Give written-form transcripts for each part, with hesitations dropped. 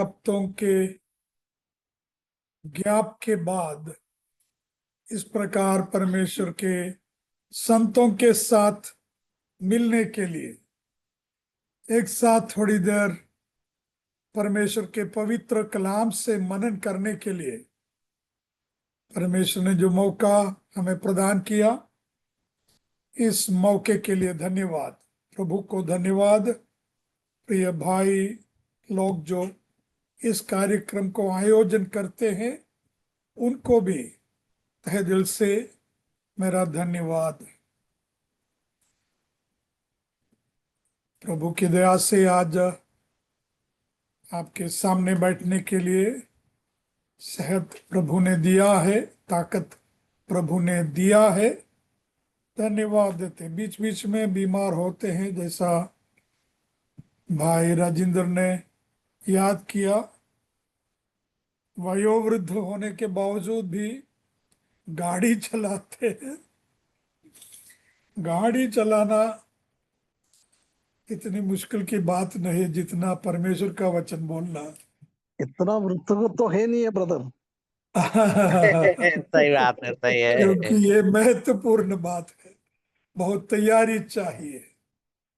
हफ्तों के ज्ञाप के बाद इस प्रकार परमेश्वर के संतों के साथ मिलने के लिए एक साथ थोड़ी देर परमेश्वर के पवित्र कलाम से मनन करने के लिए परमेश्वर ने जो मौका हमें प्रदान किया, इस मौके के लिए धन्यवाद। प्रभु को धन्यवाद। प्रिय भाई लोग जो इस कार्यक्रम को आयोजन करते हैं, उनको भी तहे दिल से मेरा धन्यवाद। प्रभु की दया से आज आपके सामने बैठने के लिए सेहत प्रभु ने दिया है, ताकत प्रभु ने दिया है। धन्यवाद देते। बीच बीच में बीमार होते हैं, जैसा भाई राजेंद्र ने याद किया। वयोवृद्ध होने के बावजूद भी गाड़ी चलाते हैं। गाड़ी चलाना इतनी मुश्किल की बात नहीं जितना परमेश्वर का वचन बोलना। इतना वृत्त तो है नहीं है ब्रदर। सही बात है, सही है। क्योंकि ये महत्वपूर्ण बात है। बहुत तैयारी चाहिए,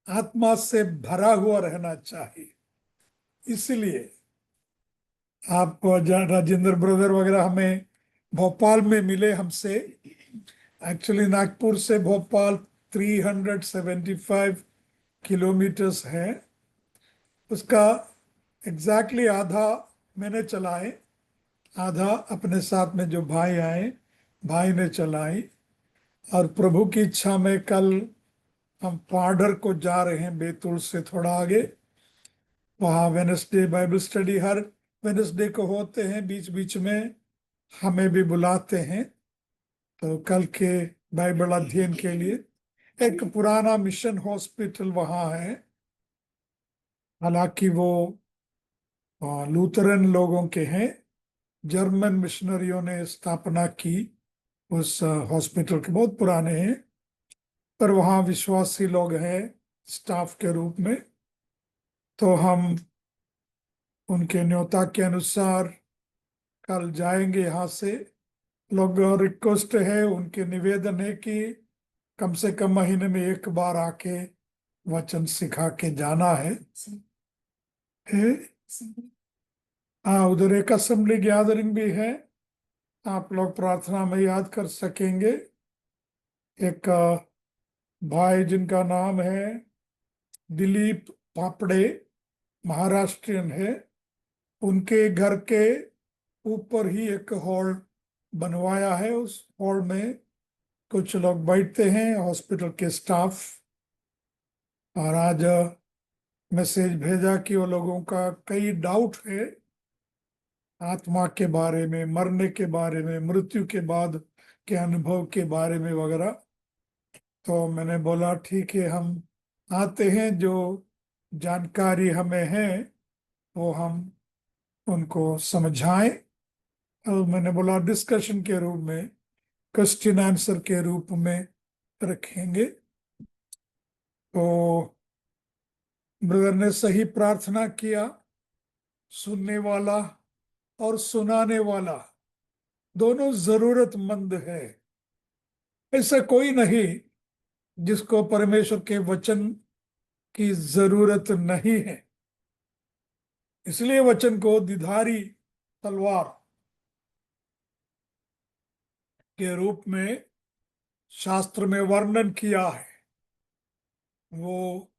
आत्मा से भरा हुआ रहना चाहिए। इसलिए आप राजेंद्र ब्रदर वगैरह हमें भोपाल में मिले हमसे। एक्चुअली नागपुर से भोपाल 375 किलोमीटर्स है। उसका एग्जैक्टली आधा मैंने चलाए, आधा अपने साथ में जो भाई आए, भाई ने चलाई। और प्रभु की इच्छा में कल हम पाडर को जा रहे हैं, बैतूल से थोड़ा आगे। वहाँ वेडनेसडे बाइबल स्टडी हर वेडनेसडे को होते हैं, बीच बीच में हमें भी बुलाते हैं। तो कल के बाइबल अध्ययन के लिए एक पुराना मिशन हॉस्पिटल वहाँ है। हालांकि वो लूथरन लोगों के हैं, जर्मन मिशनरियों ने स्थापना की उस हॉस्पिटल के, बहुत पुराने हैं। पर वहाँ विश्वासी लोग हैं स्टाफ के रूप में। तो हम उनके न्योता के अनुसार कल जाएंगे यहाँ से। लोग रिक्वेस्ट है, उनके निवेदन है कि कम से कम महीने में एक बार आके वचन सिखा के जाना है। हाँ, उधर एक असेंबली गैदरिंग भी है, आप लोग प्रार्थना में याद कर सकेंगे। एक भाई जिनका नाम है दिलीप पापड़े, महाराष्ट्रियन है, उनके घर के ऊपर ही एक हॉल बनवाया है। उस हॉल में कुछ लोग बैठते हैं, हॉस्पिटल के स्टाफ। और आज मैसेज भेजा कि वो लोगों का कई डाउट है आत्मा के बारे में, मरने के बारे में, मृत्यु के बाद के अनुभव के बारे में वगैरह। तो मैंने बोला ठीक है, हम आते हैं, जो जानकारी हमें है वो हम उनको समझाएं। और मैंने बोला डिस्कशन के रूप में, क्वेश्चन आंसर के रूप में रखेंगे। तो ब्रदर ने सही प्रार्थना किया। सुनने वाला और सुनाने वाला दोनों जरूरतमंद है। ऐसा कोई नहीं जिसको परमेश्वर के वचन की जरूरत नहीं है। इसलिए वचन को द्विधारी तलवार के रूप में शास्त्र में वर्णन किया है। वो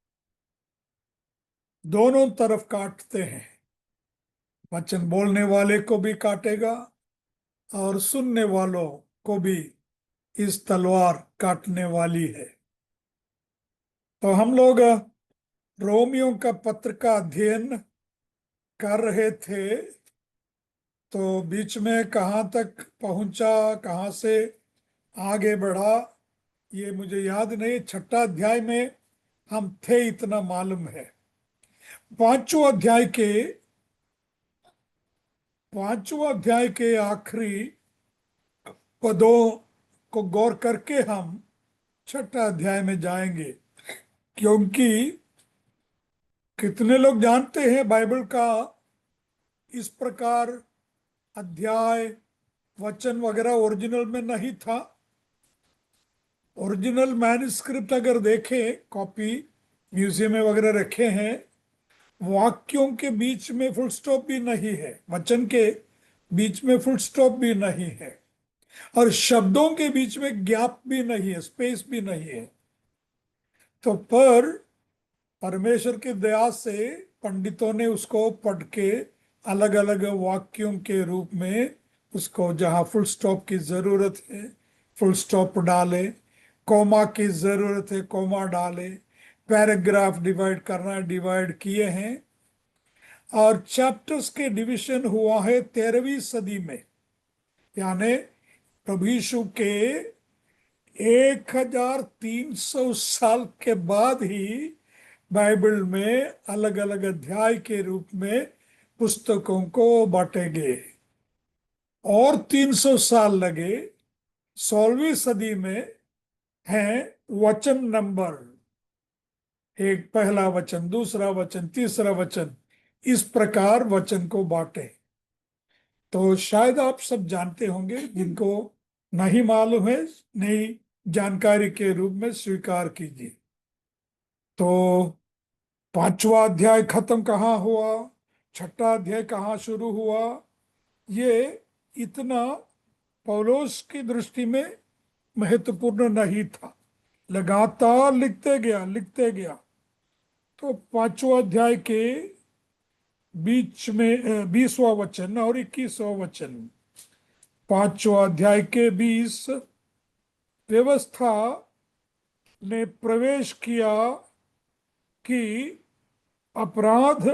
दोनों तरफ काटते हैं, वचन बोलने वाले को भी काटेगा और सुनने वालों को भी इस तलवार काटने वाली है। तो हम लोग रोमियो का पत्र का अध्ययन कर रहे थे। तो बीच में कहाँ तक पहुंचा, कहाँ से आगे बढ़ा, ये मुझे याद नहीं। छठा अध्याय में हम थे, इतना मालूम है। पांचवें अध्याय के आखिरी पदों को गौर करके हम छठा अध्याय में जाएंगे। क्योंकि कितने लोग जानते हैं बाइबल का इस प्रकार अध्याय वचन वगैरह ओरिजिनल में नहीं था। ओरिजिनल मैन्युस्क्रिप्ट अगर देखें, कॉपी म्यूजियम में वगैरह रखे हैं, वाक्यों के बीच में फुल स्टॉप भी नहीं है, वचन के बीच में फुल स्टॉप भी नहीं है, और शब्दों के बीच में गैप भी नहीं है, स्पेस भी नहीं है। तो पर परमेश्वर की दया से पंडितों ने उसको पढ़ के अलग अलग वाक्यों के रूप में उसको, जहां फुल स्टॉप की जरूरत है फुल स्टॉप डाले, कोमा की जरूरत है कोमा डाले, पैराग्राफ डिवाइड करना है डिवाइड किए हैं। और चैप्टर्स के डिवीजन हुआ है 13वीं सदी में, यानी प्रभु यीशु के 1300 साल के बाद ही बाइबल में अलग अलग अध्याय के रूप में पुस्तकों को बांटे गए। और 300 साल लगे 16वीं सदी में है वचन नंबर, एक पहला वचन, दूसरा वचन, तीसरा वचन, इस प्रकार वचन को बांटे। तो शायद आप सब जानते होंगे, जिनको नहीं मालूम है नई जानकारी के रूप में स्वीकार कीजिए। तो पांचवा अध्याय खत्म कहाँ हुआ, छठा अध्याय कहाँ शुरू हुआ, ये इतना पौलुस की दृष्टि में महत्वपूर्ण नहीं था। लगातार लिखते गया लिखते गया। तो पांचवा अध्याय के बीच में 20वां वचन और 21वां वचन, पांचवा अध्याय के 20, व्यवस्था ने प्रवेश किया कि अपराध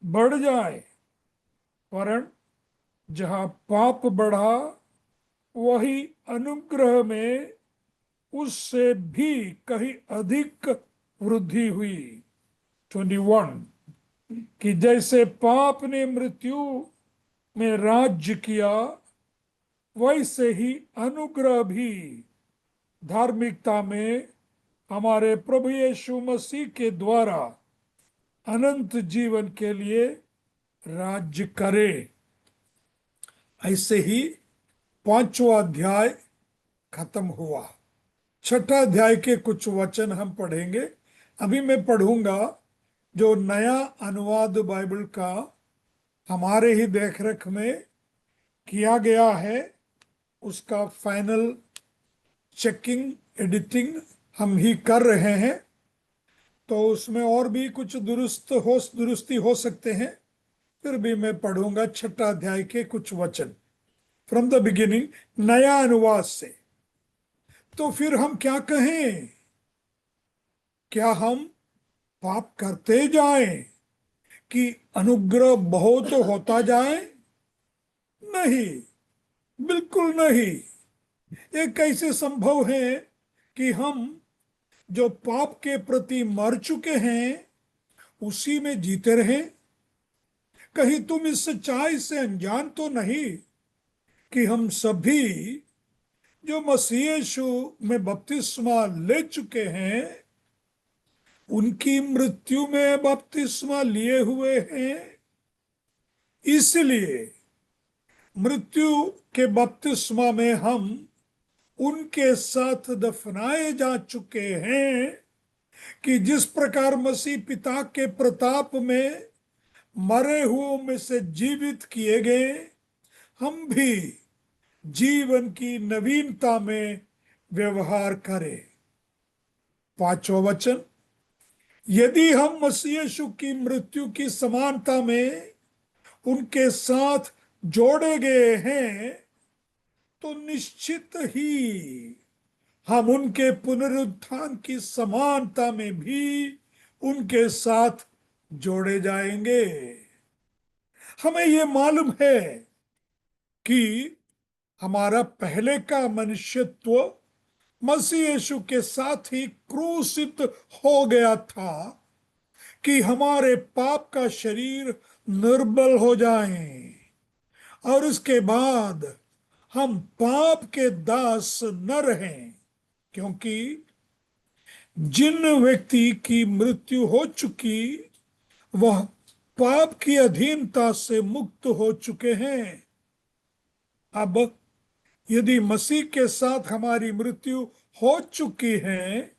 बढ़ जाए, वरन जहां पाप बढ़ा वही अनुग्रह में उससे भी कहीं अधिक वृद्धि हुई। 21, कि जैसे पाप ने मृत्यु में राज्य किया, वैसे ही अनुग्रह भी धार्मिकता में हमारे प्रभु यीशु मसीह के द्वारा अनंत जीवन के लिए राज्य करे। ऐसे ही पांचवा अध्याय खत्म हुआ। छठा अध्याय के कुछ वचन हम पढ़ेंगे। अभी मैं पढ़ूंगा जो नया अनुवाद बाइबल का हमारे ही देखरेख में किया गया है, उसका फाइनल चेकिंग एडिटिंग हम ही कर रहे हैं। तो उसमें और भी कुछ दुरुस्ती हो सकते हैं। फिर भी मैं पढ़ूंगा छठा अध्याय के कुछ वचन फ्रॉम द बिगिनिंग, नया अनुवाद से। तो फिर हम क्या कहें? क्या हम पाप करते जाएं कि अनुग्रह बहुत होता जाए? नहीं, बिल्कुल नहीं। ये कैसे संभव है कि हम जो पाप के प्रति मर चुके हैं उसी में जीते रहें? कहीं तुम इस सच्चाई से अनजान तो नहीं कि हम सभी जो मसीह यीशु में बपतिस्मा ले चुके हैं, उनकी मृत्यु में बपतिस्मा लिए हुए हैं? इसलिए मृत्यु के बपतिस्मा में हम उनके साथ दफनाए जा चुके हैं, कि जिस प्रकार मसीह पिता के प्रताप में मरे हुओं में से जीवित किए गए, हम भी जीवन की नवीनता में व्यवहार करें। पांचवा वचन, यदि हम मसीह यीशु की मृत्यु की समानता में उनके साथ जोड़े गए हैं, तो निश्चित ही हम उनके पुनरुत्थान की समानता में भी उनके साथ जोड़े जाएंगे। हमें यह मालूम है कि हमारा पहले का मनुष्यत्व मसीह यीशु के साथ ही क्रूसित हो गया था, कि हमारे पाप का शरीर निर्बल हो जाए और उसके बाद हम पाप के दास न रहें। क्योंकि जिन व्यक्ति की मृत्यु हो चुकी, वह पाप की अधीनता से मुक्त हो चुके हैं। अब यदि मसीह के साथ हमारी मृत्यु हो चुकी है,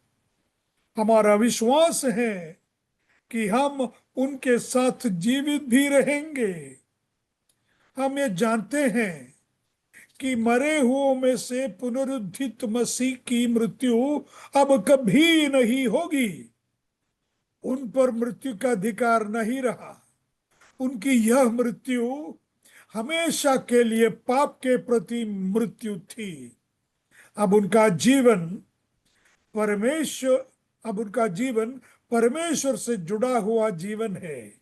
हमारा विश्वास है कि हम उनके साथ जीवित भी रहेंगे। हम ये जानते हैं कि मरे हुओं में से पुनरुत्थित मसीह की मृत्यु अब कभी नहीं होगी। उन पर मृत्यु का अधिकार नहीं रहा। उनकी यह मृत्यु हमेशा के लिए पाप के प्रति मृत्यु थी। अब उनका जीवन परमेश्वर अब उनका जीवन परमेश्वर से जुड़ा हुआ जीवन है।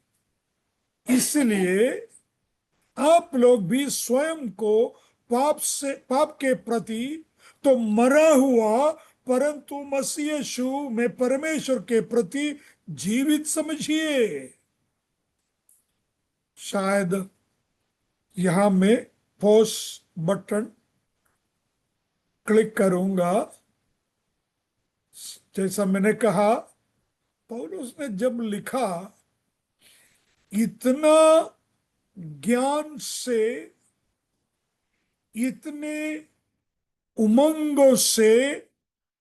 इसलिए आप लोग भी स्वयं को पाप के प्रति तो मरा हुआ, परंतु मसीह यीशु में परमेश्वर के प्रति जीवित समझिए। शायद यहां मैं पॉज बटन क्लिक करूंगा। जैसा मैंने कहा, पौलुस ने जब लिखा, इतना ज्ञान से, इतने उमंगों से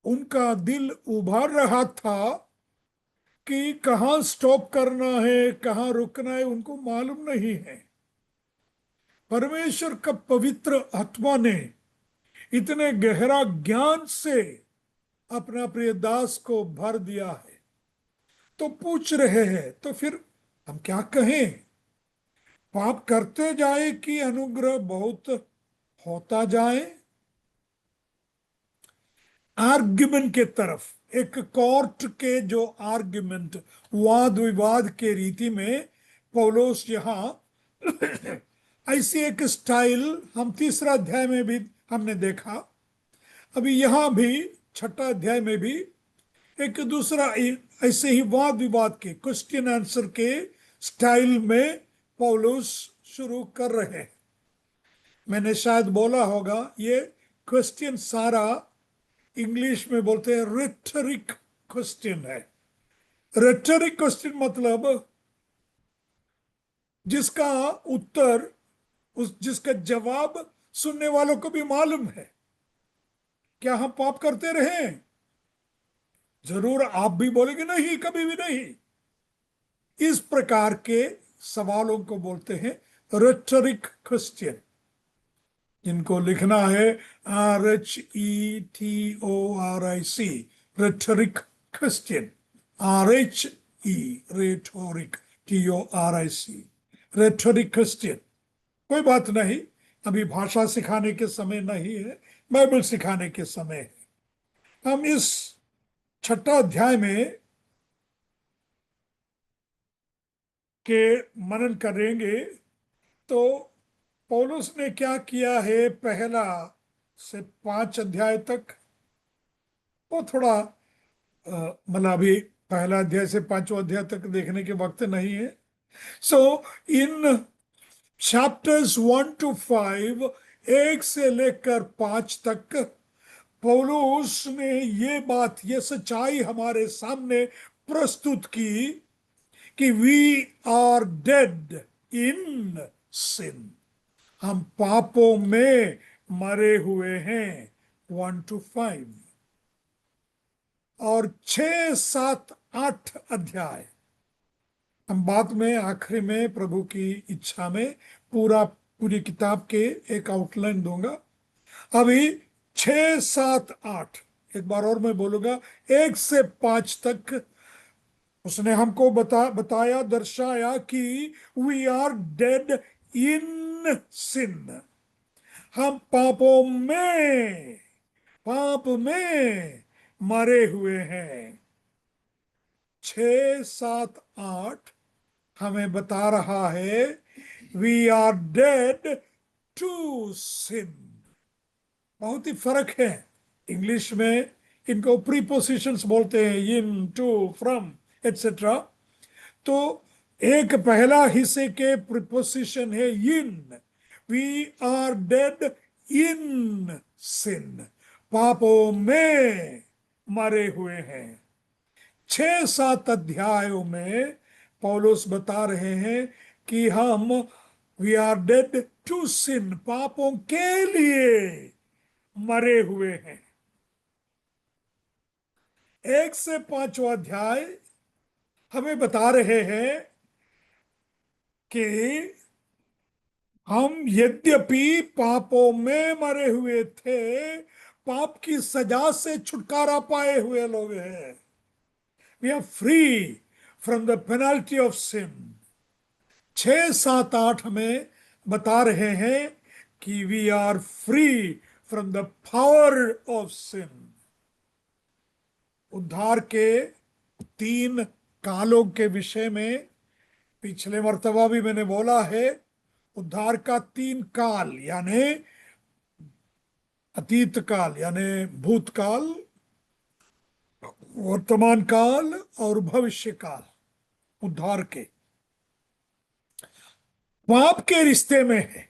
उनका दिल उभर रहा था कि कहाँ स्टॉप करना है, कहाँ रुकना है, उनको मालूम नहीं है। परमेश्वर का पवित्र आत्मा ने इतने गहरा ज्ञान से अपना प्रिय दास को भर दिया है। तो पूछ रहे हैं, तो फिर हम क्या कहें? पाप करते जाए कि अनुग्रह बहुत होता जाए? आर्ग्यूमेंट के तरफ, एक कोर्ट के जो आर्ग्यूमेंट, वाद विवाद के रीति में पौलुस यहां ऐसी एक स्टाइल हम तीसरा अध्याय में भी हमने देखा। अभी यहां भी छठा अध्याय में भी एक दूसरा ऐसे ही वाद विवाद के, क्वेश्चन आंसर के स्टाइल में पौलुस शुरू कर रहे हैं। मैंने शायद बोला होगा, ये क्वेश्चन सारा इंग्लिश में बोलते हैं रेटरिक क्वेश्चन है। रेटरिक क्वेश्चन मतलब जिसका उत्तर, जिसका जवाब सुनने वालों को भी मालूम है। क्या हम पाप करते रहे? जरूर आप भी बोलेंगे नहीं, कभी भी नहीं। इस प्रकार के सवालों को बोलते हैं रेटरिक क्वेश्चन, जिनको लिखना है RHETORIC, rhetoric question. RHE rhetoric, TORIC, rhetoric question. कोई बात नहीं, अभी भाषा सिखाने के समय नहीं है, बाइबल सिखाने के समय है। हम इस छठा अध्याय में के मनन करेंगे। तो पौलुस ने क्या किया है, पहला से 5 अध्याय तक, वो थोड़ा मतलब अभी पहला अध्याय से 5वां अध्याय तक देखने के वक्त नहीं है। सो इन चैप्टर्स 1 to 5, 1 से लेकर 5 तक, पौलुस ने ये बात, ये सच्चाई हमारे सामने प्रस्तुत की कि वी आर डेड इन सिन, हम पापों में मरे हुए हैं। 1 to 5 और 6, 7, 8 अध्याय हम बाद में आखिरी में प्रभु की इच्छा में पूरी किताब के एक आउटलाइन दूंगा। अभी 6, 7, 8, एक बार और मैं बोलूंगा, 1 से 5 तक उसने हमको बताया, दर्शाया कि वी आर डेड इन सिन, हम पाप में मरे हुए हैं। 6, 7, 8 हमें बता रहा है we are dead to sin. बहुत ही फर्क है। इंग्लिश में इनको प्रीपोजिशंस बोलते हैं, इन, टू, फ्रॉम, एटसेट्रा। तो एक पहला हिस्से के प्रीपोजिशन है इन, वी आर डेड इन सिन, पापों में मरे हुए हैं। 6, 7 अध्यायों में पौलुस बता रहे हैं कि हम we are dead to sin, पापों के लिए मरे हुए हैं। 1 से 5वां अध्याय हमें बता रहे हैं कि हम यद्यपि पापों में मरे हुए थे, पाप की सजा से छुटकारा पाए हुए लोग हैं। We are free from the penalty of sin. 6, 7, 8 हमें बता रहे हैं कि we are free from the power of sin. उद्धार के 3 कालों के विषय में पिछले मर्तबा भी मैंने बोला है। उद्धार का 3 काल, यानी अतीत काल यानी भूतकाल, वर्तमान काल और भविष्य काल, उद्धार के पाप के रिश्ते में है।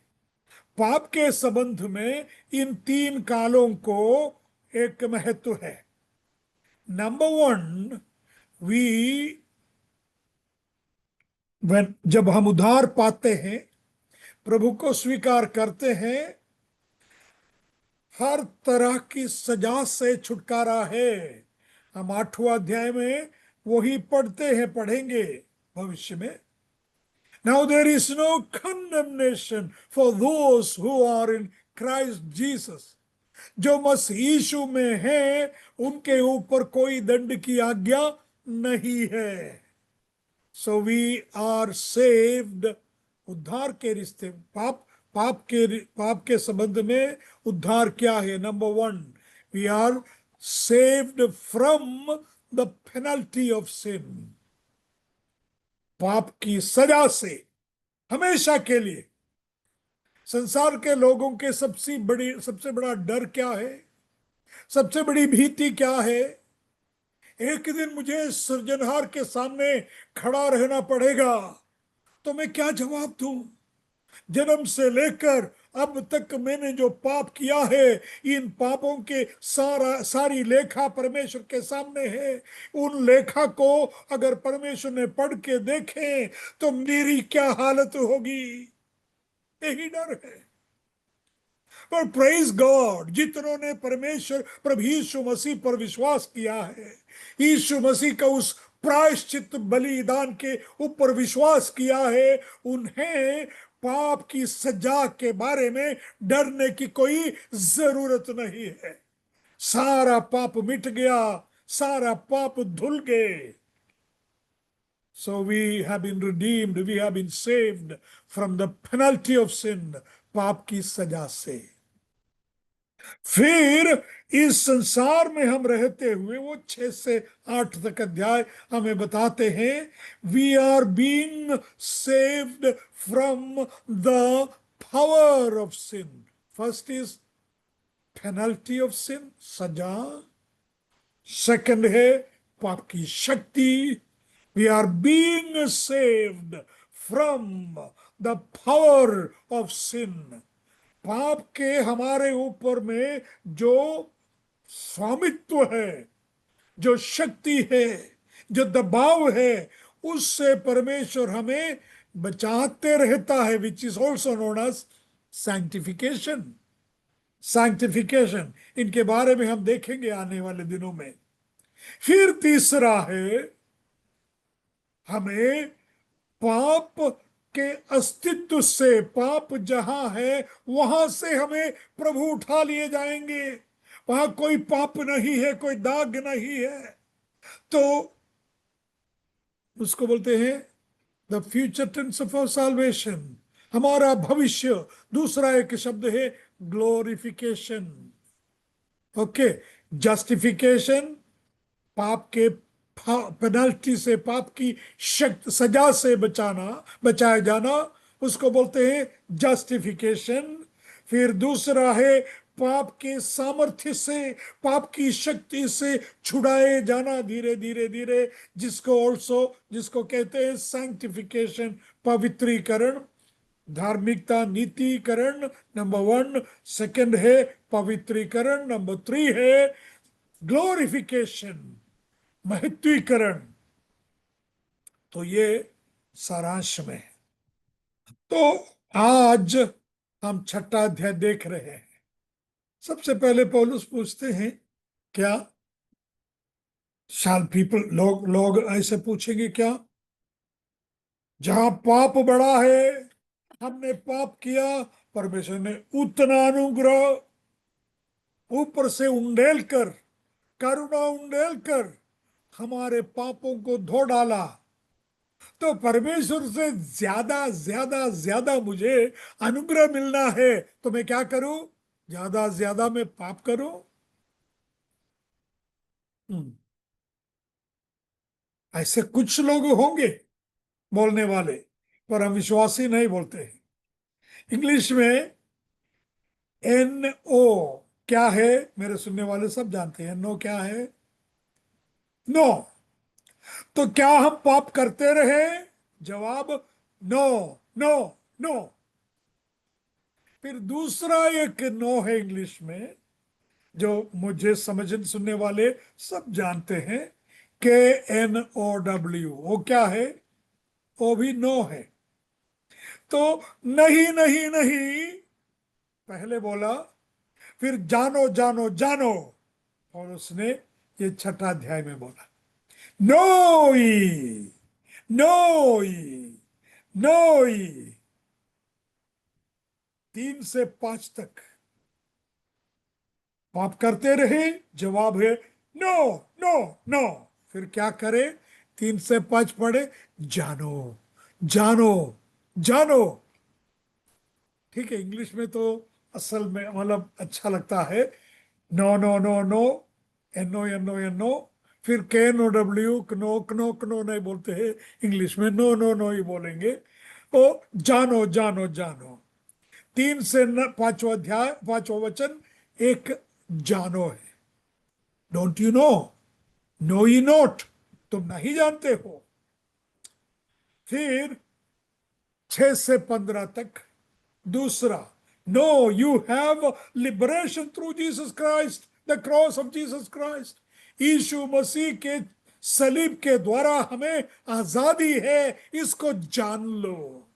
पाप के संबंध में इन 3 कालों को एक महत्व है। नंबर 1, वी जब हम उद्धार पाते हैं, प्रभु को स्वीकार करते हैं, हर तरह की सजा से छुटकारा है। हम 8वां अध्याय में वही पढ़ेंगे भविष्य में। Now there is no condemnation for those who are in Christ Jesus. जो मसीह यीशु में है उनके ऊपर कोई दंड की आज्ञा नहीं है। So we are saved। उद्धार के रिश्ते, पाप के संबंध में उद्धार क्या है? Number 1, we are saved from the penalty of sin। पाप की सजा से हमेशा के लिए। संसार के लोगों के सबसे बड़ा डर क्या है? सबसे बड़ी भीति क्या है? एक दिन मुझे सृजनहार के सामने खड़ा रहना पड़ेगा, तो मैं क्या जवाब दूं? जन्म से लेकर अब तक मैंने जो पाप किया है, इन पापों के सारी लेखा परमेश्वर के सामने है। उन लेखा को अगर परमेश्वर ने पढ़ के देखे तो मेरी क्या हालत होगी? यही डर है। पर प्रेज गॉड, जितनों ने परमेश्वर प्रभु यीशु मसीह पर विश्वास किया है, यीशु मसीह का उस प्रायश्चित बलिदान के ऊपर विश्वास किया है, उन्हें पाप की सजा के बारे में डरने की कोई जरूरत नहीं है। सारा पाप मिट गया, सारा पाप धुल गए। So we have been redeemed, we have been saved from the penalty of sin, पाप की सजा से। फिर इस संसार में हम रहते हुए, वो 6 से 8 तक अध्याय हमें बताते हैं, we are being saved from the power of sin. First is penalty of sin, सजा। सेकंड है पाप की शक्ति। We are being saved from the power of sin. पाप के हमारे ऊपर में जो स्वामित्व है, जो शक्ति है, जो दबाव है, उससे परमेश्वर हमें बचाते रहता है, which is also known as sanctification. Sanctification, इनके बारे में हम देखेंगे आने वाले दिनों में। फिर तीसरा है, हमें पाप के अस्तित्व से, पाप जहां है वहां से हमें प्रभु उठा लिए जाएंगे। वहां कोई पाप नहीं है, कोई दाग नहीं है, तो उसको बोलते हैं the future tense of our salvation, हमारा भविष्य। दूसरा एक शब्द है ग्लोरिफिकेशन। ओके, जस्टिफिकेशन, पाप के पेनल्टी से, पाप की सजा से बचाया जाना, उसको बोलते हैं जस्टिफिकेशन। फिर दूसरा है पाप के सामर्थ्य से, पाप की शक्ति से छुड़ाए जाना धीरे धीरे धीरे, जिसको कहते हैं सैंक्टिफिकेशन, पवित्रीकरण। धार्मिकता, नीतिकरण नंबर 1। सेकंड है पवित्रीकरण, नंबर 3 है ग्लोरिफिकेशन, महत्वीकरण। तो ये सारांश में। तो आज हम छठा अध्याय देख रहे हैं। सबसे पहले पौलुस पूछते हैं, क्या शाल पीपल लोग लोग ऐसे पूछेंगे क्या, जहां पाप बढ़ा है, हमने पाप किया, परमेश्वर ने उतना अनुग्रह ऊपर से उंडेल कर, करुणा उंडेल कर हमारे पापों को धो डाला, तो परमेश्वर से ज्यादा ज्यादा ज्यादा मुझे अनुग्रह मिलना है, तो मैं क्या करूं? ज्यादा ज्यादा मैं पाप करूं? हम्म, ऐसे कुछ लोग होंगे बोलने वाले, पर हम विश्वासी नहीं बोलते हैं। इंग्लिश में एन ओ क्या है? मेरे सुनने वाले सब जानते हैं नो क्या है। नो। तो क्या हम पाप करते रहे? जवाब नो, नो, नो। फिर दूसरा एक नो है इंग्लिश में, जो मुझे समझ सुनने वाले सब जानते हैं, के एन ओ डब्ल्यू। वो क्या है? वो भी नो है। तो नहीं, नहीं, नहीं पहले बोला, फिर जानो जानो जानो, और उसने ये छठा अध्याय में बोला, नोई, नोई, नोई। 3 से 5 तक पाप करते रहे, जवाब है नो, नो, नो। फिर क्या करे? 3 से 5 पढ़े, जानो, जानो, जानो। ठीक है, इंग्लिश में तो असल में मतलब अच्छा लगता है, no, no, no, no, N O N O N O. फिर के नो डब्ल्यू, कनो कनो कनो नहीं बोलते हैं इंग्लिश में, नो, नो, नो ही बोलेंगे। ओ जानो, जानो, जानो। 3 से 5वां अध्याय, 5वां वचन, एक जानो है। Don't you know? Know you not? तुम नहीं जानते हो? फिर 6 से 15 तक दूसरा, no you have liberation through Jesus Christ, the cross of Jesus Christ. यीशु मसीह के सलीब के द्वारा हमें आजादी है, इसको जान लो।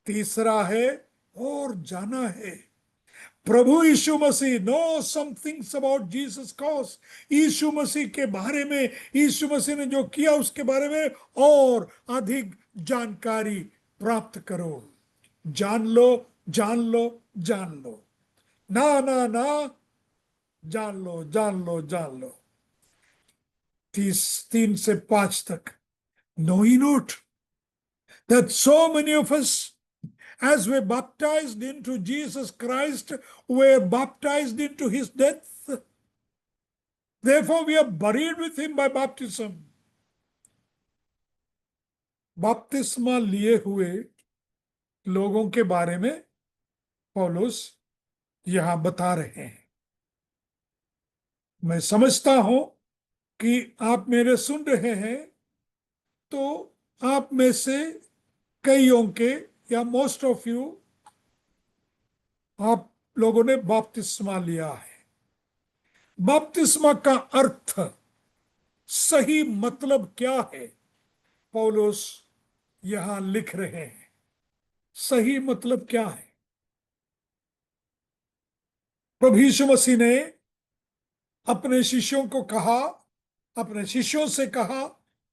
तीसरा है, और जाना है प्रभु यीशु मसीह, know some things about Jesus cross. यीशु मसीह के बारे में, यीशु मसीह ने जो किया उसके बारे में और अधिक जानकारी प्राप्त करो। जान लो, जान लो, जान लो। ना, ना, ना, जान लो, जान लो, जान लो। 3 से 5 तक, know he not that so many of us, as we're baptized into Jesus Christ, were baptized into his death. Therefore, we are buried with him by baptism. बपतिस्मा लिए हुए लोगों के बारे में पौलुस यहां बता रहे हैं। मैं समझता हूं कि आप मेरे सुन रहे हैं, तो आप में से कईयों के, या मोस्ट ऑफ यू, आप लोगों ने बपतिस्मा लिया है। बपतिस्मा का अर्थ, सही मतलब क्या है, पौलुस यहां लिख रहे हैं। सही मतलब क्या है? प्रभु यीशु मसीह ने अपने शिष्यों को कहा, अपने शिष्यों से कहा,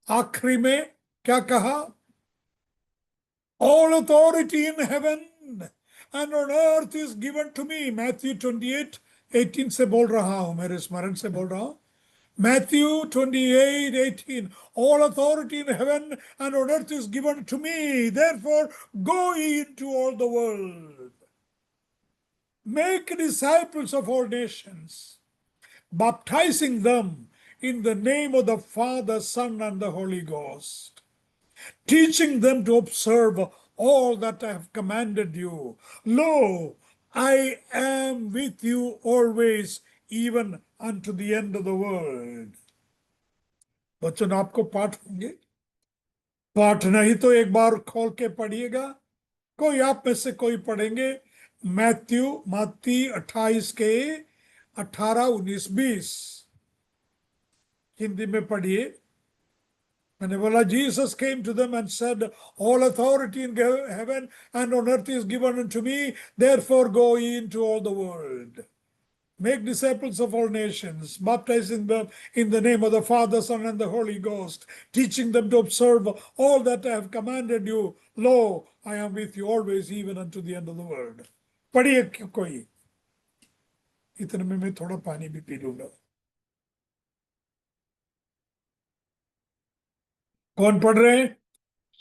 आखिरी में क्या कहा? All authority in heaven and on earth is given to me. Matthew 28:18 से बोल रहा हूं, मेरे स्मरण से बोल रहा हूं। Matthew 28:18. All authority in heaven and on earth is given to me. Therefore, go ye into all the world. Make disciples of all nations, baptizing them in the name of the Father, Son, and the Holy Ghost, teaching them to observe all that I have commanded you. Lo, I am with you always, even unto the end of the world. वचन आपको पाठ होंगे, पाठ नहीं तो एक बार खोल के पढ़िएगा। कोई आप में से कोई पढ़ेंगे, मत्ती 28 के 18, 19, 20। हिंदी में पढ़िए, मैंने बोला Jesus came to them and said, all authority in heaven and on earth is given unto me, therefore go ye into all the world. Make disciples of all nations, baptizing them in the name of the Father, Son, and the Holy Ghost, teaching them to observe all that I have commanded you. Lo, I am with you always, even unto the end of the world. पढ़िए कोई, इतने में मैं थोड़ा पानी भी P लूंगा. कौन पढ़ रहे हैं?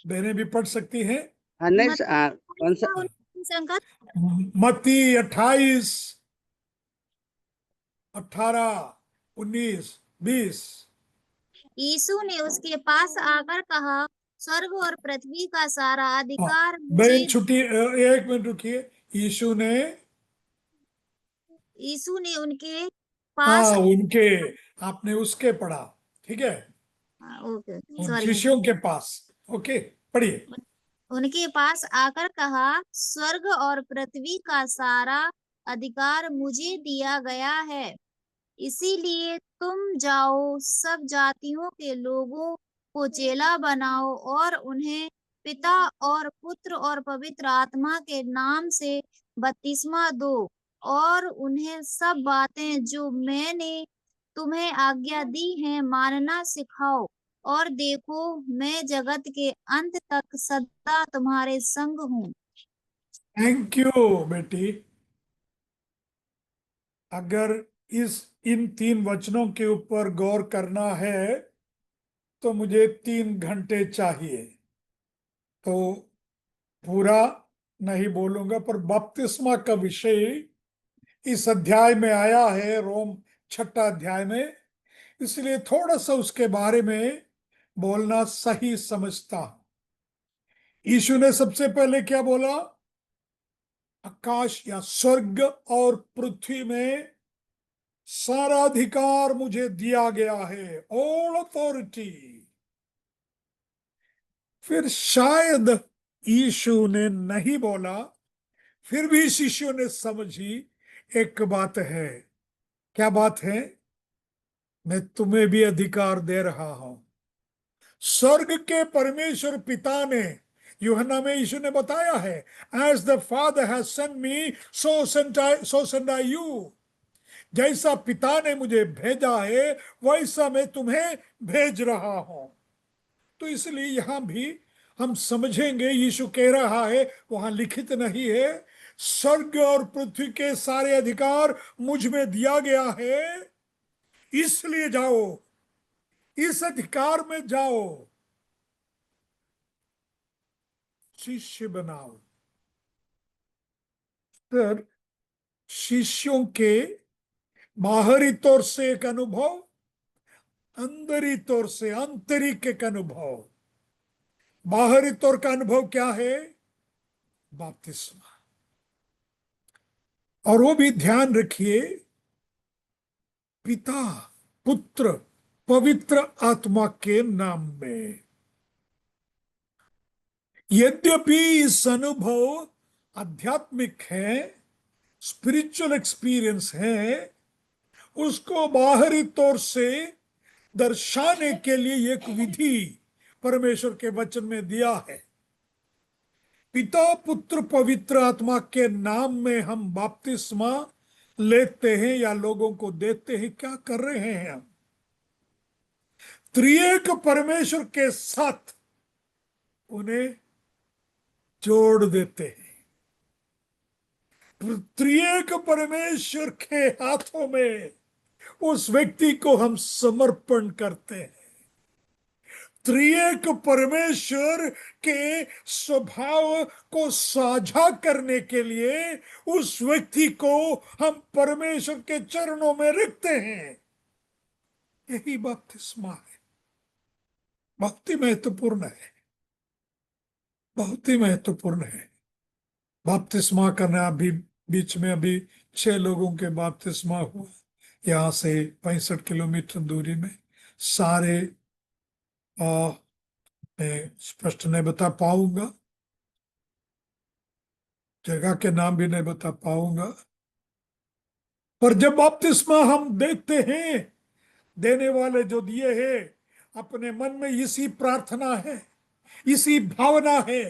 बहनें भी पढ़ सकती हैं. नहीं कौन सा संगत मत्ती 28, 18, 19, 20. यीशु ने उसके पास आकर कहा, स्वर्ग और पृथ्वी का सारा अधिकार बहन मुझे। छुट्टी, 1 मिनट रुकिए. यीशु ने उनके पास, उनके, आपने उसके पढ़ा, ठीक है, ओके उन सॉरी, शिष्यों के पास. ओके, पढ़िए. उनके पास आकर कहा, स्वर्ग और पृथ्वी का सारा अधिकार मुझे दिया गया है, इसीलिए तुम जाओ, सब जातियों के लोगों को चेला बनाओ और उन्हें पिता और पुत्र और पवित्र आत्मा के नाम से बपतिस्मा दो और उन्हें सब बातें जो मैंने तुम्हें आज्ञा दी हैं मानना सिखाओ, और देखो मैं जगत के अंत तक सदा तुम्हारे संग हूँ। थैंक यू बेटी. अगर इन 3 वचनों के ऊपर गौर करना है तो मुझे 3 घंटे चाहिए. तो पूरा नहीं बोलूंगा, पर बपतिस्मा का विषय इस अध्याय में आया है, रोम 6 अध्याय में, इसलिए थोड़ा सा उसके बारे में बोलना सही समझता हूं. यीशु ने सबसे पहले क्या बोला? आकाश या स्वर्ग और पृथ्वी में सारा अधिकार मुझे दिया गया है, ऑल अथॉरिटी. फिर शायद यीशु ने नहीं बोला, फिर भी शिष्यों ने समझी एक बात है. क्या बात है? मैं तुम्हें भी अधिकार दे रहा हूं. स्वर्ग के परमेश्वर पिता ने, यूहन्ना में यीशु ने बताया है, as the father has sent me so send I you. जैसा पिता ने मुझे भेजा है वैसा मैं तुम्हें भेज रहा हूं. तो इसलिए यहां भी हम समझेंगे, यीशु कह रहा है, वहां लिखित नहीं है, स्वर्ग और पृथ्वी के सारे अधिकार मुझ में दिया गया है, इसलिए जाओ, इस अधिकार में जाओ, शिष्य बनाओ. फिर शिष्यों के बाहरी तौर से एक अनुभव, अंदरी तौर से आंतरिक एक अनुभव. बाहरी तौर का अनुभव क्या है? बपतिस्मा. और वो भी ध्यान रखिए, पिता, पुत्र, पवित्र आत्मा के नाम में. यद्यपि इस अनुभव आध्यात्मिक है, स्पिरिचुअल एक्सपीरियंस है, उसको बाहरी तौर से दर्शाने के लिए एक विधि परमेश्वर के वचन में दिया है. पिता, पुत्र, पवित्र आत्मा के नाम में हम बपतिस्मा लेते हैं या लोगों को देते हैं. क्या कर रहे हैं हम? त्रिएक परमेश्वर के साथ उन्हें जोड़ देते हैं. त्रिएक परमेश्वर के हाथों में उस व्यक्ति को हम समर्पण करते हैं. त्रिएक परमेश्वर के स्वभाव को साझा करने के लिए उस व्यक्ति को हम परमेश्वर के चरणों में रखते हैं. यही बपतिस्मा है. बहुत ही महत्वपूर्ण है, बहुत ही महत्वपूर्ण है. बपतिस्मा करना, अभी बीच में अभी 6 लोगों के बपतिस्मा हुआ, यहाँ से 65 किलोमीटर दूरी में. सारे मैं स्पष्ट नहीं बता पाऊंगा, जगह के नाम भी नहीं बता पाऊंगा, पर जब बपतिस्मा हम देखते हैं, देने वाले जो दिए हैं अपने मन में इसी प्रार्थना है, इसी भावना है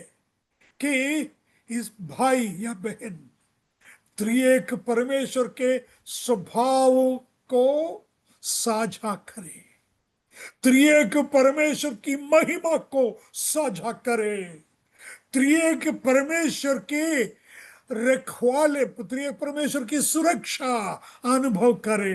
कि इस भाई या बहन त्रिएक परमेश्वर के स्वभाव को साझा करे, त्रिएक परमेश्वर की महिमा को साझा करे, त्रिएक परमेश्वर के रखवाले, त्रिएक परमेश्वर की सुरक्षा अनुभव करे।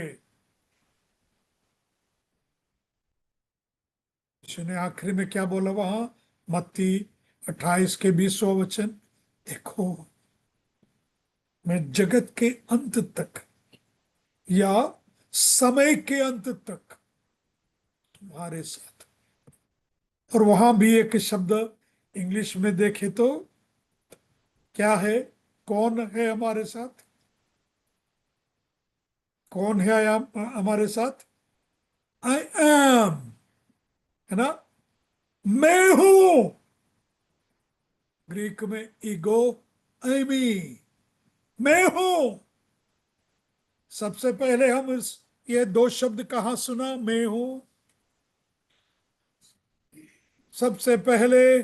यीशु ने आखिरी में क्या बोला वहां, मत्ती 28 के 20वां वचन, देखो मैं जगत के अंत तक या समय के अंत तक तुम्हारे साथ। और वहां भी एक शब्द इंग्लिश में देखे तो क्या है, कौन है हमारे साथ, कौन है हमारे साथ, आई एम, है ना, मैं हूं। ग्रीक में ईगो एमी, मैं हूं। सबसे पहले हम ये दो शब्द कहां सुना, मैं हूं, सबसे पहले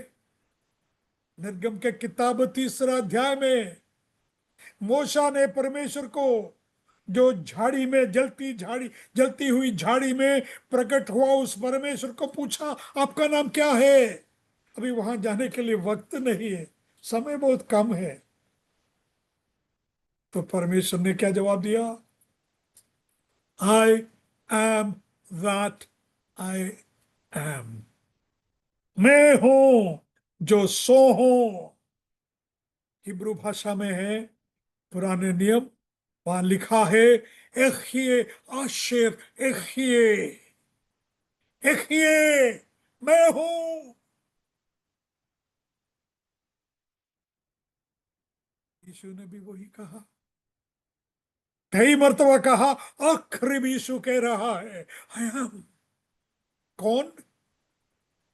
निर्गम के किताब 3 अध्याय में मूसा ने परमेश्वर को, जो झाड़ी में जलती हुई झाड़ी में प्रकट हुआ, उस परमेश्वर को पूछा आपका नाम क्या है। अभी वहां जाने के लिए वक्त नहीं है, समय बहुत कम है। तो परमेश्वर ने क्या जवाब दिया, I am that I am, मैं हूं जो सो हूं। हिब्रू भाषा में है, पुराने नियम, वहां लिखा है एखिए आशेर एखिए, एखिए मैं हूं। यीशु ने भी वही कहा, कई मर्तबा कहा, आखिरी भी यीशु कह रहा है आई एम। कौन,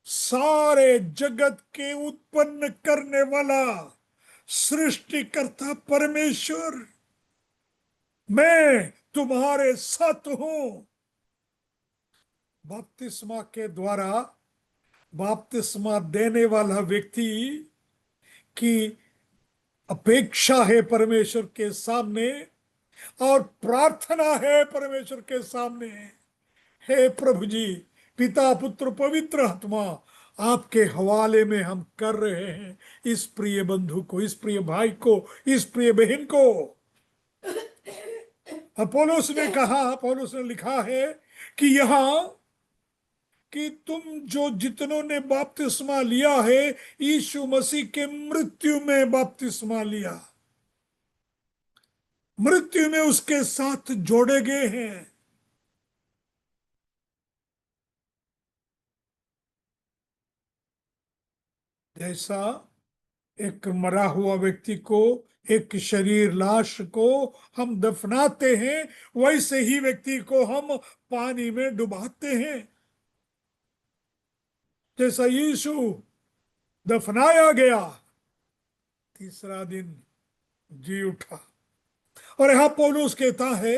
सारे जगत के उत्पन्न करने वाला सृष्टिकर्ता परमेश्वर, मैं तुम्हारे साथ हूं। बपतिस्मा के द्वारा बपतिस्मा देने वाला व्यक्ति की अपेक्षा है परमेश्वर के सामने, और प्रार्थना है परमेश्वर के सामने, हे प्रभु जी, पिता पुत्र पवित्र आत्मा, आपके हवाले में हम कर रहे हैं इस प्रिय बंधु को, इस प्रिय भाई को, इस प्रिय बहन को। पौलुस ने कहा, पौलुस ने लिखा है कि यहां कि तुम जो जितनों ने बपतिस्मा लिया है, यीशु मसीह के मृत्यु में बपतिस्मा लिया, मृत्यु में उसके साथ जोड़े गए हैं। जैसा एक मरा हुआ व्यक्ति को, एक शरीर लाश को हम दफनाते हैं, वैसे ही व्यक्ति को हम पानी में डुबाते हैं। जैसा यीशु दफनाया गया, तीसरा दिन जी उठा। और यहां पौलुस कहता है,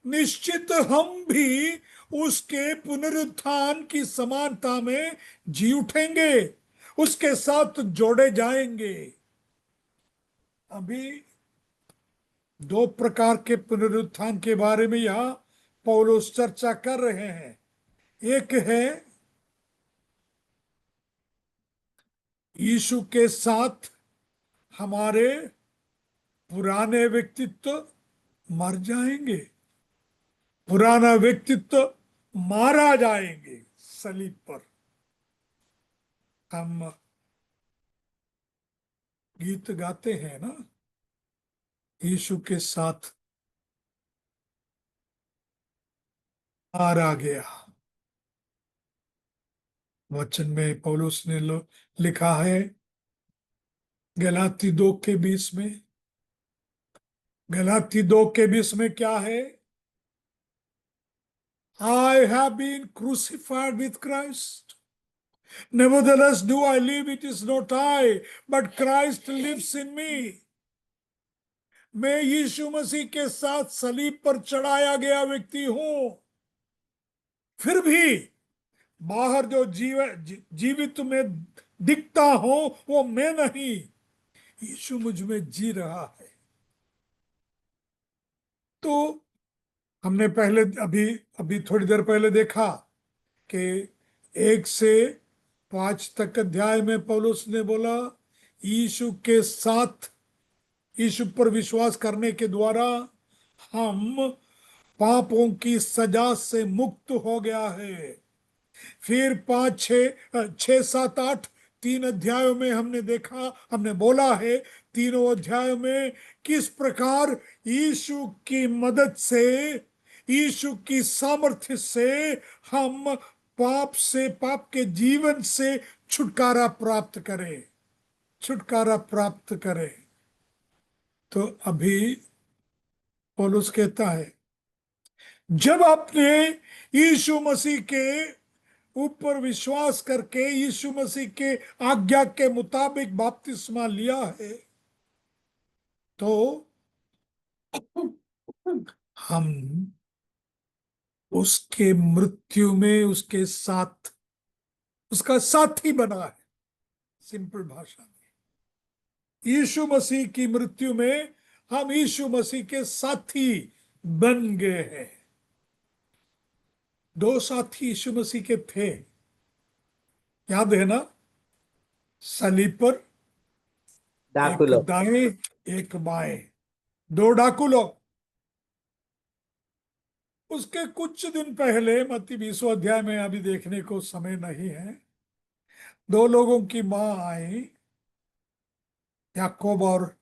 निश्चित हम भी उसके पुनरुत्थान की समानता में जी उठेंगे, उसके साथ जोड़े जाएंगे। अभी दो प्रकार के पुनरुत्थान के बारे में यहां पौलुस चर्चा कर रहे हैं। एक है यीशु के साथ हमारे पुराने व्यक्तित्व मर जाएंगे, पुराना व्यक्तित्व मारा जाएंगे सलीब पर। हम गीत गाते हैं ना, यीशु के साथ मारा गया। वचन में पौलुस ने लिखा है गलाती 2:20 में, गलाती 2:20 में क्या है, I have been crucified with Christ. Nevertheless do I live, it is not I, but Christ lives in me. मैं यीशु मसीह के साथ सलीब पर चढ़ाया गया व्यक्ति हूं, फिर भी बाहर जो जीवित में दिखता हो वो मैं नहीं, यीशु मुझ में जी रहा है। तो हमने पहले अभी अभी थोड़ी देर पहले देखा कि 1 से 5 तक अध्याय में पौलुस ने बोला यीशु के साथ, यीशु पर विश्वास करने के द्वारा हम पापों की सजा से मुक्त हो गया है। फिर 5, 6, 7, 8 3 अध्यायों में हमने देखा, हमने बोला है तीनों अध्यायों में किस प्रकार यीशु की मदद से, यीशु की सामर्थ्य से हम पाप से, पाप के जीवन से छुटकारा प्राप्त करें, छुटकारा प्राप्त करें। तो अभी पौलुस कहता है जब आपने यीशु मसीह के ऊपर विश्वास करके यीशु मसीह के आज्ञा के मुताबिक बपतिस्मा लिया है, तो हम उसके मृत्यु में उसके साथ, उसका साथी बना है। सिंपल भाषा में यीशु मसीह की मृत्यु में हम यीशु मसीह के साथी बन गए हैं। 2 साथी यीशु मसीह के थे, याद है ना? सलीब पर डाकू एक लोग। दाएं एक बाएं, 2 डाकू लोग। उसके कुछ दिन पहले मत्ती 20वें अध्याय में, अभी देखने को समय नहीं है, 2 लोगों की मां आई, याकूब और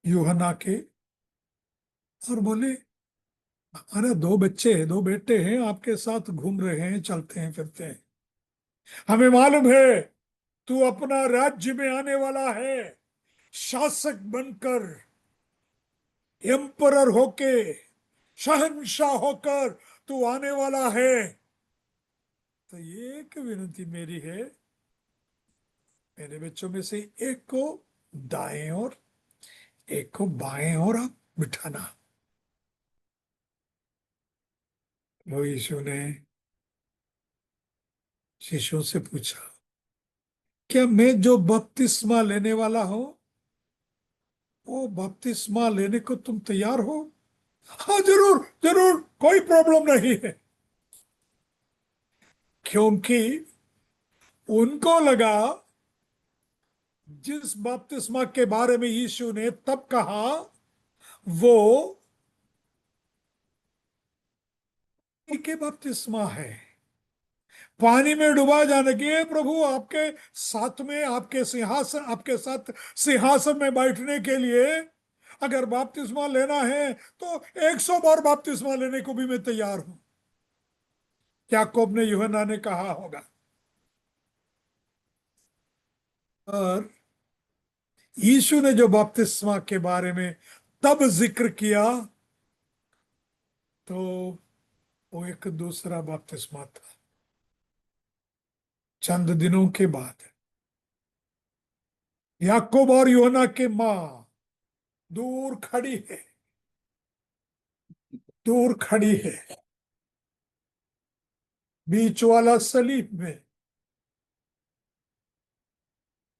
यूहन्ना के, और बोले हमारे 2 बच्चे हैं, 2 बेटे हैं, आपके साथ घूम रहे हैं, चलते हैं फिरते हैं। हमें मालूम है तू अपना राज्य में आने वाला है, शासक बनकर, एम्परर होके, शहंशाह होकर तू आने वाला है। तो ये एक विनती मेरी है, मेरे बच्चों में से एक को दाएं और एक को बाएं और आप बिठाना। वो यीशु ने शिष्यों से पूछा क्या मैं जो बपतिस्मा लेने वाला हूं वो बपतिस्मा लेने को तुम तैयार हो? हाँ जरूर जरूर, कोई प्रॉब्लम नहीं है। क्योंकि उनको लगा जिस बपतिस्मा के बारे में यीशु ने तब कहा वो के बपतिस्मा है, पानी में डुबा जाने के, प्रभु आपके साथ में, आपके सिंहासन, आपके साथ सिंहासन में बैठने के लिए अगर बपतिस्मा लेना है तो 100 बार बपतिस्मा लेने को भी मैं तैयार हूं। याकूब ने, यूहन्ना ने कहा होगा। और यीशु ने जो बपतिस्मा के बारे में तब जिक्र किया तो वो एक दूसरा बपतिस्मा था। चंद दिनों के बाद याकूब और यूहन्ना की मां दूर खड़ी है, दूर खड़ी है, बीच वाला सलीब में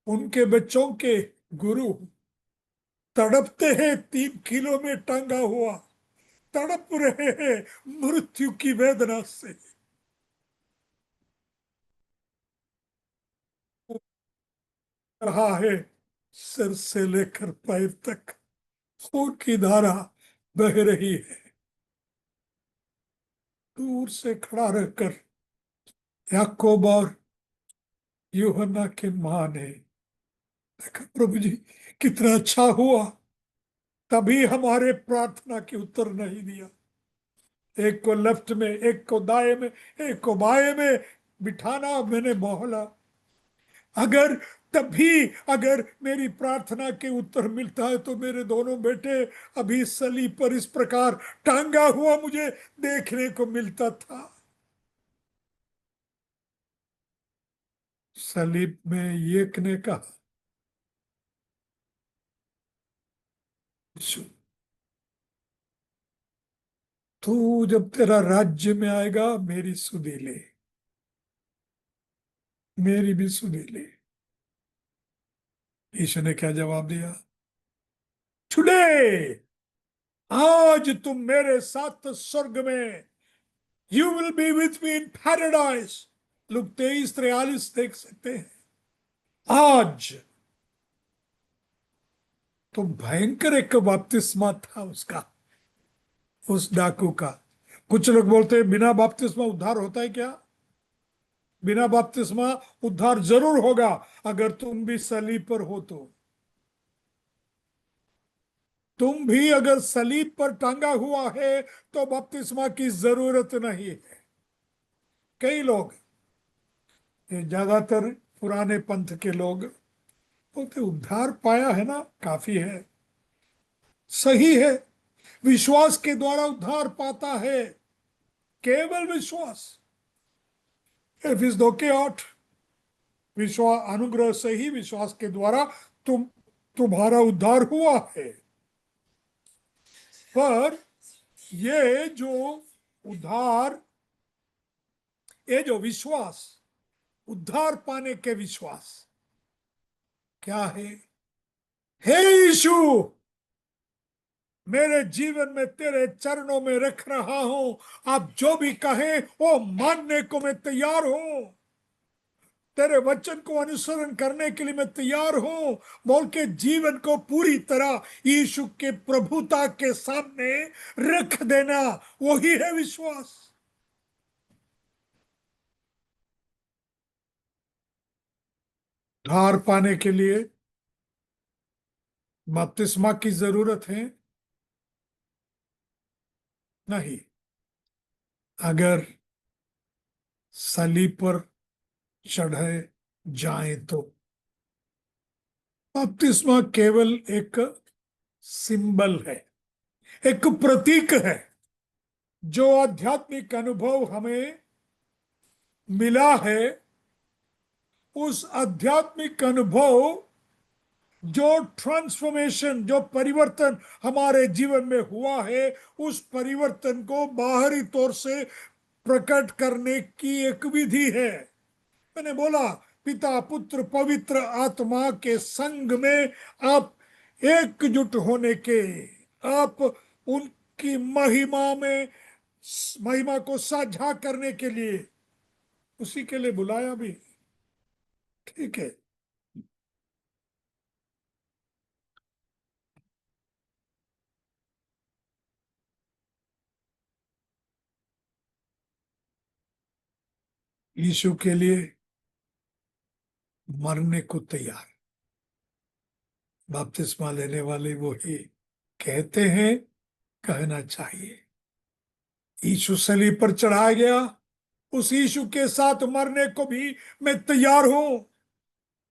उनके बच्चों के गुरु तड़पते हैं, 3 किलो में टंगा हुआ तड़प रहे हैं मृत्यु की वेदना से। रहा है सिर से लेकर पैर तक खून की धारा बह रही है। दूर से खड़ा रहकर याकूब और यूहन्ना की मां ने देखा, प्रभु जी कितना अच्छा हुआ, तभी हमारे प्रार्थना के उत्तर नहीं दिया। एक को लेफ्ट में, एक को दाएं में, एक को बाएं में बिठाना मैंने बोला। अगर तभी अगर मेरी प्रार्थना के उत्तर मिलता है तो मेरे दोनों बेटे अभी सलीब पर इस प्रकार टांगा हुआ मुझे देखने को मिलता था। सलीब में एक ने कहा यीशु तू जब तेरा राज्य में आएगा मेरी सुधि ले। मेरी भी सुनी ली। यीशु ने क्या जवाब दिया? टुडे, आज तुम मेरे साथ स्वर्ग में, you will be with me in paradise. Look 23:43 देख सकते हैं। आज तो भयंकर एक बपतिस्मा था उसका, उस डाकू का। कुछ लोग बोलते हैं बिना बपतिस्मा उद्धार होता है क्या? बिना बपतिस्मा उद्धार जरूर होगा अगर तुम भी सलीब पर हो तो। तुम भी अगर सलीब पर टांगा हुआ है तो बपतिस्मा की जरूरत नहीं है। कई लोग, ये ज्यादातर पुराने पंथ के लोग बोलते उद्धार पाया है ना, काफी है। सही है, विश्वास के द्वारा उद्धार पाता है, केवल विश्वास। एफिस 2:8, विश्वास अनुग्रह से ही, विश्वास के द्वारा तुम्हारा उद्धार हुआ है। पर ये जो उद्धार, ये जो विश्वास, उद्धार पाने के विश्वास क्या है? हे यीशु, मेरे जीवन में तेरे चरणों में रख रहा हूं, आप जो भी कहें वो मानने को मैं तैयार हूं, तेरे वचन को अनुसरण करने के लिए मैं तैयार हूं बोल के जीवन को पूरी तरह यीशु के प्रभुता के सामने रख देना, वही है विश्वास। उद्धार पाने के लिए बपतिस्मा की जरूरत है? नहीं। अगर सलीब पर चढ़े जाए तो बपतिस्मा केवल एक सिंबल है, एक प्रतीक है। जो आध्यात्मिक अनुभव हमें मिला है, उस आध्यात्मिक अनुभव, जो ट्रांसफॉर्मेशन, जो परिवर्तन हमारे जीवन में हुआ है, उस परिवर्तन को बाहरी तौर से प्रकट करने की एक विधि है। मैंने बोला, पिता पुत्र पवित्र आत्मा के संग में आप एकजुट होने के, आप उनकी महिमा में, महिमा को साझा करने के लिए, उसी के लिए बुलाया भी। ठीक है। यीशु के लिए मरने को तैयार बपतिस्मा लेने वाले वो ही कहते हैं, कहना चाहिए। यीशु सलीब पर चढ़ाया गया, उस यीशु के साथ मरने को भी मैं तैयार हूं।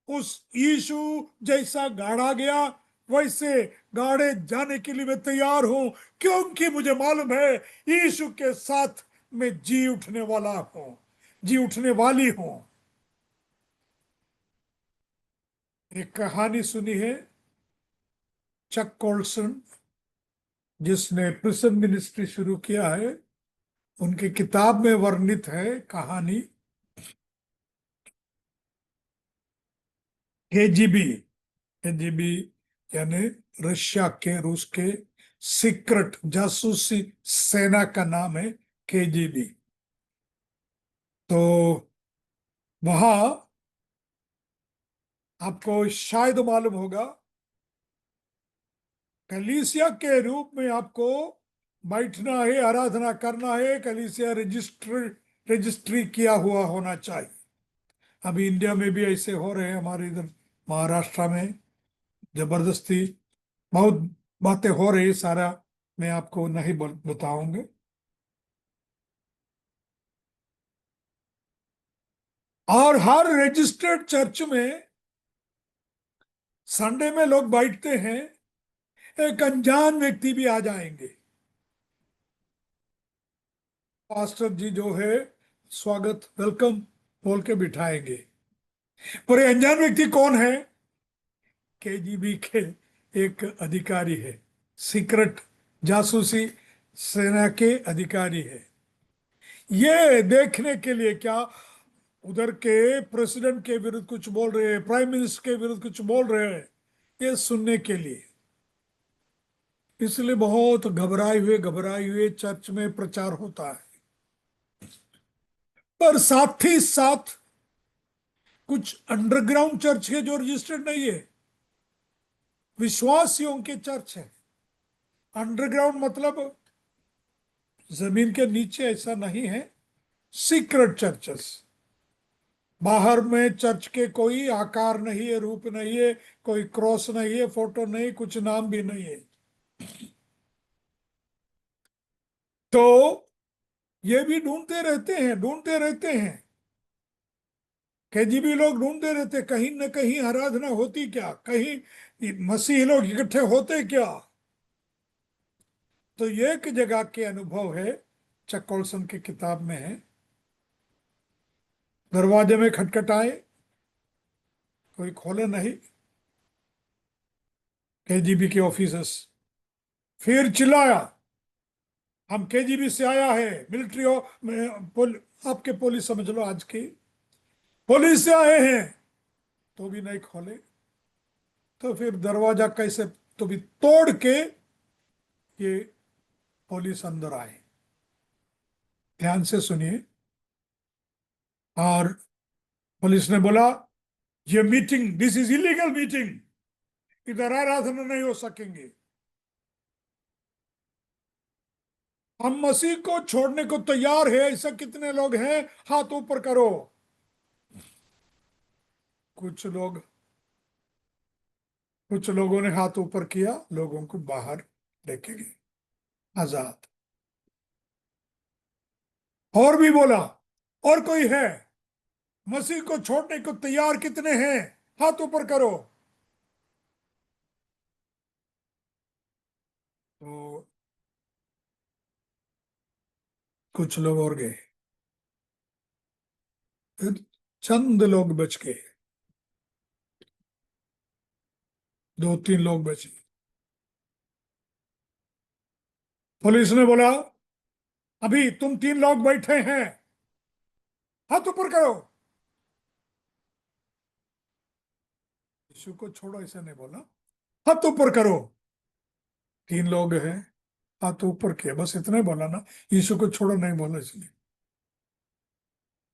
उस यीशु जैसा गाड़ा गया, वैसे गाड़े जाने के लिए मैं तैयार हूं, क्योंकि मुझे मालूम है यीशु के साथ मैं जी उठने वाला हूं, जी उठने वाली हूं। एक कहानी सुनी है, चक कोल्सन, जिसने प्रिजन मिनिस्ट्री शुरू किया है, उनकी किताब में वर्णित है कहानी। केजीबी, केजीबी यानी रशिया के, रूस के सीक्रेट जासूसी सेना का नाम है केजीबी। तो वहां आपको शायद मालूम होगा, कलीसिया के रूप में आपको बैठना है, आराधना करना है, कलीसिया रजिस्ट्री किया हुआ होना चाहिए। अभी इंडिया में भी ऐसे हो रहे हैं, हमारे इधर महाराष्ट्र में जबरदस्ती बहुत बातें हो रही, सारा मैं आपको नहीं बताऊंगे। और हर रजिस्टर्ड चर्च में संडे में लोग बैठते हैं, एक अनजान व्यक्ति भी आ जाएंगे, पास्टर जी जो है स्वागत वेलकम बोल के बिठाएंगे। पर ये अनजान व्यक्ति कौन है? केजीबी के एक अधिकारी है, सीक्रेट जासूसी सेना के अधिकारी है। ये देखने के लिए क्या उधर के प्रेसिडेंट के विरुद्ध कुछ बोल रहे हैं, प्राइम मिनिस्टर के विरुद्ध कुछ बोल रहे हैं, ये सुनने के लिए। इसलिए बहुत घबराए हुए चर्च में प्रचार होता है। पर साथ ही साथ कुछ अंडरग्राउंड चर्च है जो रजिस्टर्ड नहीं है, विश्वासियों के चर्च है। अंडरग्राउंड मतलब जमीन के नीचे, ऐसा नहीं है। सीक्रेट चर्चेस, बाहर में चर्च के कोई आकार नहीं है, रूप नहीं है, कोई क्रॉस नहीं है, फोटो नहीं, कुछ नाम भी नहीं है। तो ये भी ढूंढते रहते हैं। केजीबी लोग ढूंढते रहते, कहीं न कहीं आराधना होती क्या, कहीं मसीही लोग इकट्ठे होते क्या। तो ये एक जगह के अनुभव है, चकोलसन की किताब में है। दरवाजे में खटखटाए, कोई खोले नहीं। केजीबी के ऑफिसर्स फिर चिल्लाया, हम केजीबी से आया है, मिलिट्री आपके पुलिस समझ लो, आज की पुलिस से आए हैं, तो भी नहीं खोले। तो फिर दरवाजा कैसे तो भी तोड़ के ये पुलिस अंदर आए। ध्यान से सुनिए। और पुलिस ने बोला, ये meeting, this is illegal meeting, इधर आराधना नहीं हो सकेंगे। हम मसीह को छोड़ने को तैयार है, ऐसा कितने लोग हैं, हाथ ऊपर करो। कुछ लोग, कुछ लोगों ने हाथ ऊपर किया, लोगों को बाहर लेके गए आजाद। और भी बोला, और कोई है मसीह को छोड़ने को तैयार, कितने हैं, हाथ ऊपर करो। तो कुछ लोग और गए, फिर चंद लोग बच गए, 2-3 लोग बचे। पुलिस ने बोला, अभी तुम 3 लोग बैठे हैं, हाथ ऊपर करो। यीशु को छोड़ो ऐसा नहीं बोला, हाथ ऊपर करो। 3 लोग हैं, हाथ ऊपर किया, बस इतना ही बोला ना, यीशु को छोड़ो नहीं बोला इसलिए।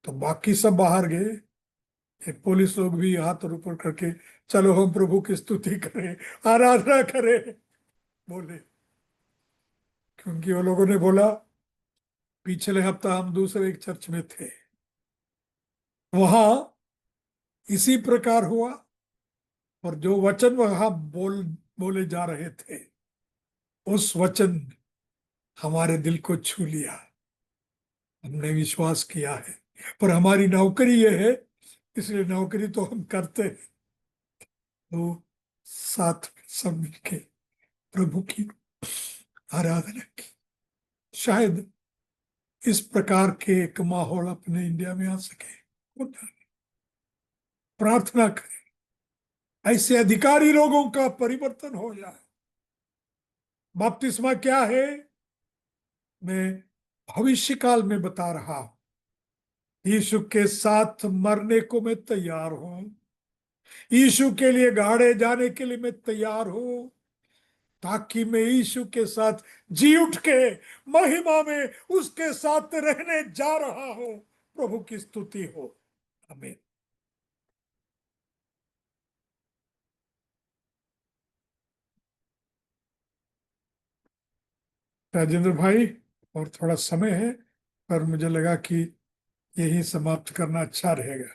तो बाकी सब बाहर गए। एक पुलिस लोग भी हाथ ऊपर करके, चलो हम प्रभु की स्तुति करें, आराधना करें, बोले। क्योंकि वो लोगों ने बोला, पिछले हफ्ता हम दूसरे एक चर्च में थे, वहां इसी प्रकार हुआ, और जो वचन वहां बोले जा रहे थे, उस वचन हमारे दिल को छू लिया, हमने विश्वास किया है। पर हमारी नौकरी ये है, इसलिए नौकरी तो हम करते हैं। तो साथ में सब मिलके प्रभु की आराधना की। शायद इस प्रकार के एक माहौल अपने इंडिया में आ सके। प्रार्थना करें, ऐसे अधिकारी लोगों का परिवर्तन हो जाए। बपतिस्मा क्या है, मैं भविष्य काल में बता रहा हूं। यीशु के साथ मरने को मैं तैयार हूं, यीशु के लिए गाड़े जाने के लिए मैं तैयार हूं, ताकि मैं यीशु के साथ जी उठ के महिमा में उसके साथ रहने जा रहा हूं। प्रभु की स्तुति हो। आमीन। राजेंद्र भाई, और थोड़ा समय है, पर मुझे लगा कि यही समाप्त करना अच्छा रहेगा।